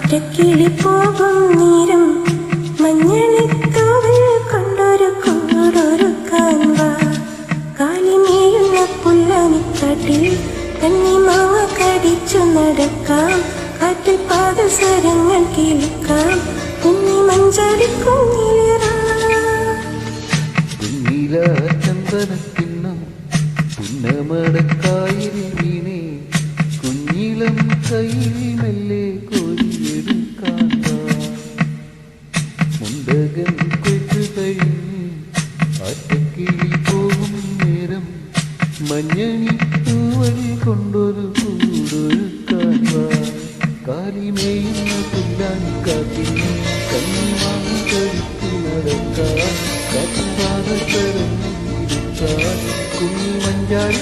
ഒറ്റക്കിളി പോകും നേരം മഞ്ഞളിത്തൂവൽ കൊണ്ടൊരു കൂടൊരുക്കാൻ വാ. കാലിമേയുന്ന പുല്ലാനിക്കാട്ടിൽ കന്നിമാങ്ങ കടിച്ചു നടക്കാം. കാറ്റിൽ പാദസരങ്ങൾ കേൾക്കാം. കുഞ്ഞി മഞ്ചാടിക്കും ചന്ദനത്തിന്നം പുന്നമടക്കായിരിനെ കുഞ്ഞിലം കയ്യിൽ മെല്ലെ കോരിയെടുക്കാൻ മുണ്ടകൻ കൊയ്ത്ത് കഴിഞ്ഞ് ആറ്റക്കിളി പോകും നേരം മഞ്ഞണി തൂവൽ കൊണ്ടൊരു കൂടൊരുക്കാൻ വാ. കാലിമേയുന്ന പുല്ലാനിക്കാട്ടിൽ കന്നിമാങ്ങ കടിച്ചു നടക്കാൻ. കുഞ്ഞി മഞ്ചാടി